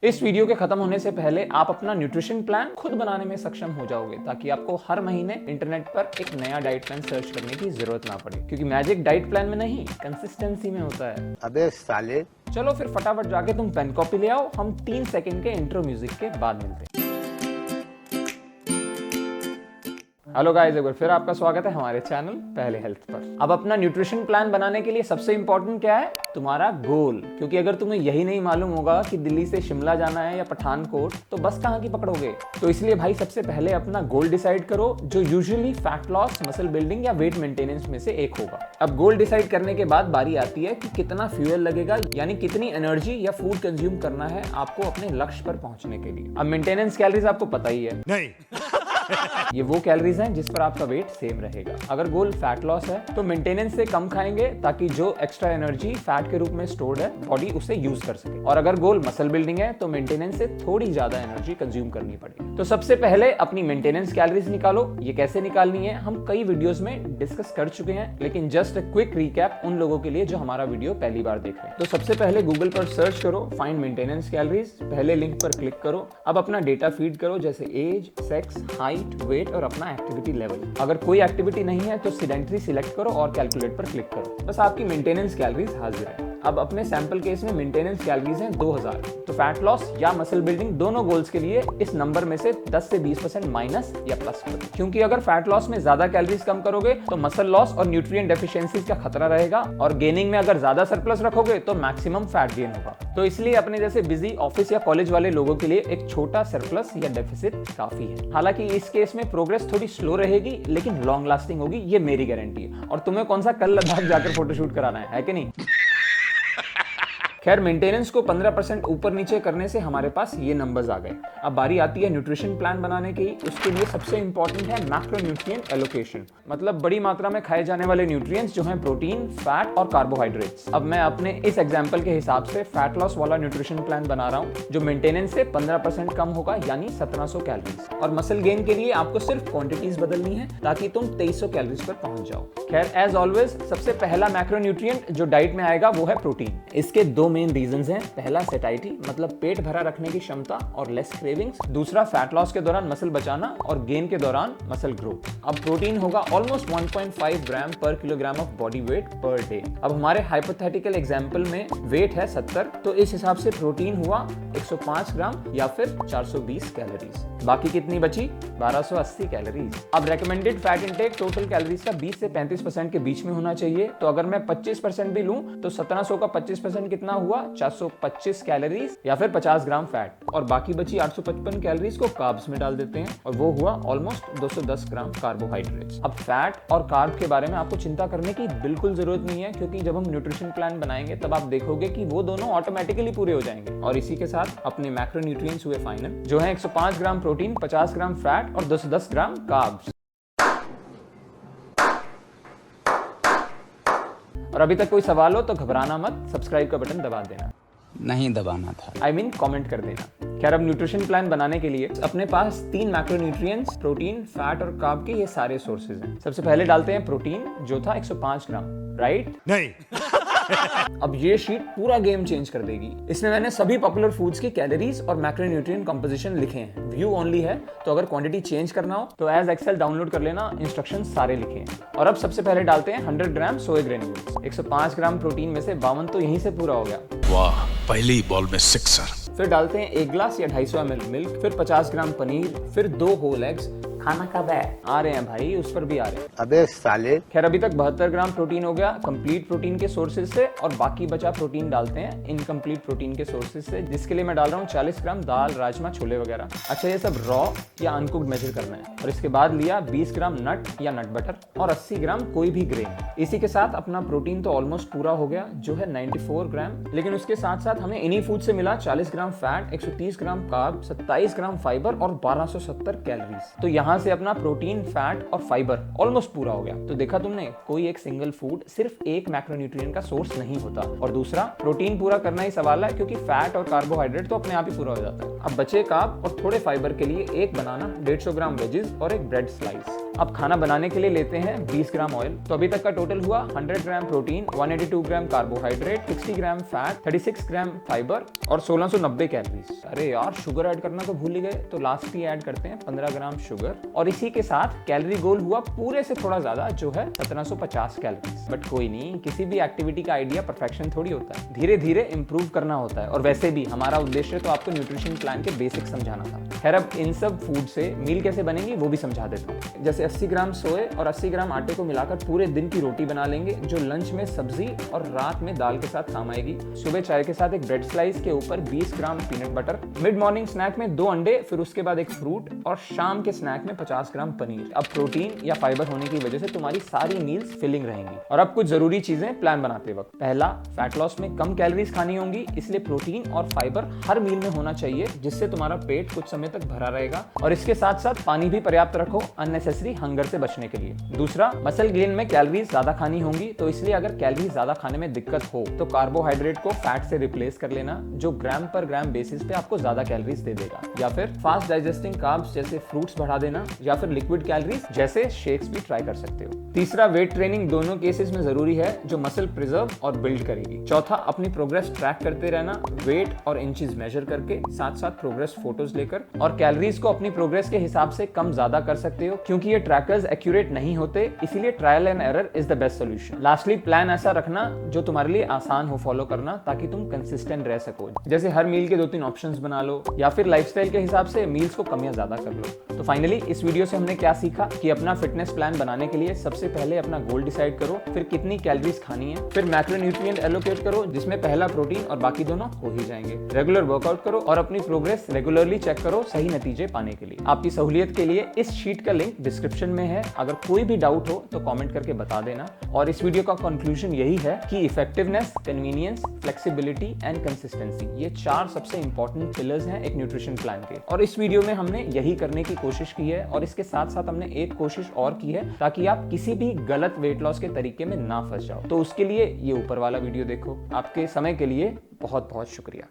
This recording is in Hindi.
इस वीडियो के खत्म होने से पहले आप अपना न्यूट्रिशन प्लान खुद बनाने में सक्षम हो जाओगे, ताकि आपको हर महीने इंटरनेट पर एक नया डाइट प्लान सर्च करने की जरूरत ना पड़े, क्योंकि मैजिक डाइट प्लान में नहीं, कंसिस्टेंसी में होता है। अबे साले, चलो फिर फटाफट जाके तुम पेन कॉपी ले आओ, हम 3 सेकंड के इंट्रो म्यूजिक के बाद मिलते हैं। हेलो गाइस, एक बार फिर आपका स्वागत है हमारे चैनल पहले हेल्थ पर। अब अपना न्यूट्रिशन प्लान बनाने के लिए सबसे इंपॉर्टेंट क्या है? तुम्हारा गोल। क्योंकि अगर तुम्हें यही नहीं मालूम होगा कि दिल्ली से शिमला जाना है या पठानकोट, तो बस कहाँ की पकड़ोगे? तो इसलिए भाई सबसे पहले अपना गोल डिसाइड करो, जो usually fat loss, muscle building या वेट मेंटेनेंस में से एक होगा। अब गोल डिसाइड करने के बाद बारी आती है कि कितना फ्यूल लगेगा, यानी कितनी एनर्जी या फूड कंज्यूम करना है आपको अपने लक्ष्य पर पहुंचने के लिए। अब मेंटेनेंस कैलोरीज आपको पता ही है, नहीं ये वो कैलोरीज हैं जिस पर आपका वेट सेम रहेगा। अगर गोल फैट लॉस है तो मेंटेनेंस से कम खाएंगे, ताकि जो एक्स्ट्रा एनर्जी फैट के रूप में स्टोर्ड है बॉडी उसे यूज कर सके। और अगर गोल मसल बिल्डिंग है तो मेंटेनेंस से थोड़ी ज्यादा एनर्जी कंज्यूम करनी पड़ेगी। तो सबसे पहले अपनी मेंटेनेंस कैलोरीज निकालो। ये कैसे निकालनी है हम कई वीडियोस में डिस्कस कर चुके हैं, लेकिन जस्ट अ क्विक रिकैप उन लोगों के लिए जो हमारा वीडियो पहली बार देख रहे हैं। तो सबसे पहले गूगल पर सर्च करो फाइंड मेंटेनेंस कैलोरीज, पहले लिंक पर क्लिक करो। अब अपना डेटा फीड करो, जैसे एज, सेक्स, हाइट, वेट और अपना एक्टिविटी लेवल। अगर कोई एक्टिविटी नहीं है तो सिडेंटरी सिलेक्ट करो और कैलकुलेट पर क्लिक करो। बस आपकी मेंटेनेंस कैलोरीज हाजिर है। अब अपने सैंपल केस में मेंटेनेंस कैलोरीज हैं 2000। तो फैट लॉस या मसल बिल्डिंग दोनों गोल्स के लिए इस नंबर में से 10 से 20% माइनस या प्लस करो, क्योंकि अगर फैट लॉस में ज्यादा कैलोरीज कम करोगे तो मसल लॉस और न्यूट्रिएंट डेफिशिएंसीज का खतरा रहेगा, और गेनिंग में अगर ज्यादा सरप्लस रखोगे तो मैक्सिमम फैट गेन होगा। तो इसलिए अपने जैसे बिजी ऑफिस या कॉलेज वाले लोगों के लिए एक छोटा सरप्लस या डेफिसिट काफी है। हालांकि इस केस में प्रोग्रेस थोड़ी स्लो रहेगी, लेकिन लॉन्ग लास्टिंग होगी, ये मेरी गारंटी है। और तुम्हें कौन सा कल लद्दाख जाकर फोटोशूट कराना है कि नहीं? खैर, मेंटेनेंस को 15% ऊपर नीचे करने से हमारे पास ये नंबर्स आ गए। अब बारी आती है न्यूट्रिशन प्लान बनाने की। उसके लिए सबसे इंपॉर्टेंट है मैक्रोन्यूट्रिएंट एलोकेशन, मतलब बड़ी मात्रा में खाए जाने वाले न्यूट्रिएंट्स जो हैं प्रोटीन, फैट और कार्बोहाइड्रेट्स। अब मैं अपने इस एग्जांपल के हिसाब से फैट लॉस वाला न्यूट्रिशन प्लान बना रहा हूँ, जो मेंटेनेंस से 15% कम होगा, यानी 1700 कैलोरीज। और मसल गेन के लिए आपको सिर्फ क्वांटिटीज बदलनी है, ताकि तुम 2300 कैलोरीज पर पहुंच जाओ। खैर, एज ऑलवेज सबसे पहला मैक्रोन्यूट्रिएंट जो डाइट में आएगा वो है प्रोटीन। इसके दो मेन रीजंस हैं। पहला सेटाइटी, मतलब पेट भरा रखने की क्षमता और लेस क्रेविंग्स। दूसरा फैट लॉस के दौरान मसल बचाना और गेन के दौरान मसल ग्रोथ। अब प्रोटीन होगा ऑलमोस्ट 1.5 ग्राम पर kilogram of body weight per day. अब हमारे हाइपोथेटिकल एग्जांपल में वेट है 70, तो इस हिसाब से प्रोटीन हुआ 105 ग्राम या फिर 420 कैलोरीज। बाकी कितनी बची? 1280 कैलोरीज। अब recommended fat intake total calories का 20 से 35% के बीच में होना चाहिए। तो अगर मैं 25% भी लूं तो 1700 का 25% कितना हुआ? 425 कैलोरीज या फिर 50 ग्राम फैट। और बाकी बची 855 कैलोरीज को कार्ब्स में डाल देते हैं, और वो हुआ ऑलमोस्ट 210 ग्राम कार्बोहाइड्रेट्स। अब फैट और कार्ब के बारे में आपको चिंता करने की बिल्कुल जरूरत नहीं है, क्योंकि जब हम न्यूट्रिशन प्लान बनाएंगे तब आप देखोगे कि वो दोनों ऑटोमेटिकली पूरे हो जाएंगे। और इसी के साथ अपने मैक्रोन्यूट्रिएंट्स हुए फाइनल, जो है 105 ग्राम प्रोटीन, 50 ग्राम फैट और 210 ग्राम कार्ब्स। और अभी तक कोई सवाल हो तो घबराना मत, सब्सक्राइब का बटन दबा देना। नहीं दबाना था, कमेंट कर देना। खैर, अब न्यूट्रिशन प्लान बनाने के लिए अपने पास 3 मैक्रोन्यूट्रिएंट्स, प्रोटीन, फैट और कार्ब के ये सारे सोर्सेज हैं। सबसे पहले डालते हैं प्रोटीन, जो था 105 ग्राम, राइट? नहीं अब ये शीट पूरा गेम चेंज कर देगी। इसमें मैंने सभी पॉपुलर फूड्स की कैलोरीज और मैक्रोन्यूट्रिएंट कंपोजिशन लिखे हैं। व्यू ओनली है, तो अगर क्वांटिटी चेंज करना हो तो एज एक्सेल डाउनलोड कर लेना, इंस्ट्रक्शंस सारे लिखे हैं। और अब सबसे पहले डालते हैं 100 ग्राम सोया ग्रेन्यूल्स। 105 ग्राम प्रोटीन में से 52 तो यहीं से पूरा हो गया। वाह, पहली बॉल में सिक्सर। फिर डालते हैं 1 ग्लास या 250 ml मिल्क, फिर 50 ग्राम पनीर, फिर 2 होल एग्स। खाना कब है? आ रहे हैं भाई, उस पर भी आ रहे हैं। अबे साले। खैर, अभी तक 72 ग्राम प्रोटीन हो गया कंप्लीट प्रोटीन के सोर्सेज से, और बाकी बचा प्रोटीन डालते हैं इनकम्प्लीट प्रोटीन के सोर्सेज से, जिसके लिए मैं डाल रहा हूँ 40 ग्राम दाल, राजमा, छोले वगैरह। अच्छा, ये सब रॉ या अनकुक्ड मेजर करना है। और इसके बाद लिया 20 ग्राम नट या नट बटर और 80 ग्राम कोई भी ग्रेन। इसी के साथ अपना प्रोटीन तो ऑलमोस्ट पूरा हो गया, जो है 94 ग्राम। लेकिन उसके साथ साथ हमें इन्हीं फूड से मिला 40 ग्राम फैट, 130 ग्राम कार्ब, 27 ग्राम फाइबर और 1270 कैलोरीज। तो यहाँ से अपना प्रोटीन, फैट और फाइबर ऑलमोस्ट पूरा हो गया। तो देखा तुमने, कोई एक सिंगल फूड सिर्फ एक मैक्रोन्यूट्रिएंट का सोर्स नहीं होता। और दूसरा, प्रोटीन पूरा करना ही सवाल है, क्योंकि फैट और कार्बोहाइड्रेट तो अपने आप ही पूरा हो जाता है। अब बचे कार्ब और थोड़े फाइबर के लिए एक बनाना, 150 ग्राम वेजेस और एक ब्रेड स्लाइस। अब खाना बनाने के लिए लेते हैं 20 ग्राम ऑयल। तो अभी तक का टोटल हुआ 100 ग्राम प्रोटीन, 182 ग्राम कार्बोहाइड्रेट, 60 ग्राम फैट, 36 ग्राम फाइबर और 1690 कैलोरीज। अरे यार, शुगर ऐड करना तो भूल ही गए, तो लास्ट ही ऐड करते हैं 15 ग्राम शुगर। और इसी के साथ कैलोरी गोल हुआ पूरे से थोड़ा ज्यादा, जो है 1750 कैलोरीज। बट कोई नहीं, किसी भी एक्टिविटी का आइडिया परफेक्शन थोड़ी होता है, धीरे धीरे इंप्रूव करना होता है। और वैसे भी हमारा उद्देश्य तो आपको न्यूट्रिशन प्लान के बेसिक समझाना था। खैर, अब इन सब फूड से मील कैसे बनेंगी वो भी समझा देता हूँ। जैसे 80 ग्राम सोए और 80 ग्राम आटे को मिलाकर पूरे दिन की रोटी बना लेंगे, जो लंच में सब्जी और रात में दाल के साथ काम आएगी। सुबह चाय के साथ एक ब्रेड स्लाइस के ऊपर 20 gram peanut butter, mid morning snack में 2 अंडे, फिर उसके बाद एक फ्रूट, और शाम के स्नैक में 50 ग्राम पनीर। अब प्रोटीन या फाइबर होने की वजह से तुम्हारी सारी मील्स फिलिंग रहेंगी। और अब कुछ जरूरी चीजें प्लान बनाते वक्त। पहला, फैट लॉस में कम कैलोरीज खानी होंगी, इसलिए प्रोटीन और फाइबर हर मील में होना चाहिए, जिससे तुम्हारा पेट कुछ समय तक भरा रहेगा। और इसके साथ साथ पानी भी पर्याप्त रखो, अननेसेसरी हंगर से बचने के लिए। दूसरा, मसल गेन में कैलोरीज ज्यादा खानी होंगी, तो इसलिए अगर कैलोरीज ज्यादा खाने में दिक्कत हो तो कार्बोहाइड्रेट को फैट से रिप्लेस कर लेना, जो ग्राम पर ग्राम बेसिस पे आपको ज्यादा कैलोरीज दे देगा। या फिर फास्ट डाइजेस्टिंग कार्ब्स जैसे फ्रूट्स बढ़ा देना, या फिर लिक्विड कैलोरीज जैसे शेक्स भी ट्राई कर सकते हो। तीसरा, वेट ट्रेनिंग दोनों केसेस में जरूरी है, जो मसल प्रिजर्व और बिल्ड करेगी। चौथा, अपनी प्रोग्रेस ट्रैक करते रहना, वेट और इंचेस मेजर करके, साथ साथ प्रोग्रेस फोटोज लेकर। और कैलोरीज को अपनी प्रोग्रेस के हिसाब से कम ज्यादा कर सकते हो, क्योंकि ये ट्रैकर्स एक्यूरेट नहीं होते, इसीलिए trial and error is the best solution. Lastly, plan ऐसा रखना जो तुम्हारे लिए आसान हो फॉलो करना, ताकि तुम कंसिस्टेंट रह सको। जैसे हर मील के 2-3 ऑप्शंस बना लो, या फिर लाइफस्टाइल के हिसाब से मील्स को कम या ज्यादा कर लो। तो फाइनली इस वीडियो से हमने क्या सीखा कि अपना फिटनेस प्लान बनाने के लिए सबसे पहले अपना गोल डिसाइड करो, फिर कितनी कैलोरीज खानी है, फिर मैक्रोन्यूट्रिएंट एलोकेट करो, जिसमें पहला प्रोटीन और बाकी दोनों हो ही जाएंगे। रेगुलर वर्कआउट करो और अपनी प्रोग्रेस रेगुलरली चेक करो सही नतीजे पाने के लिए। आपकी सहूलियत के लिए इस शीट का लिंक डिस्क्रिप्शन में है, अगर कोई भी डाउट हो तो कमेंट करके बता देना। और इस वीडियो का कंक्लूजन यही है कि effectiveness, convenience, flexibility and consistency, ये 4 सबसे इंपॉर्टेंट पिलर्स हैं एक न्यूट्रिशन प्लान के। और इस वीडियो में हमने यही करने की कोशिश की है, और इसके साथ साथ हमने एक कोशिश और की है, ताकि आप किसी भी गलत वेट लॉस के तरीके में ना फंस जाओ। तो उसके लिए ये ऊपर वाला वीडियो देखो। आपके समय के लिए बहुत बहुत शुक्रिया।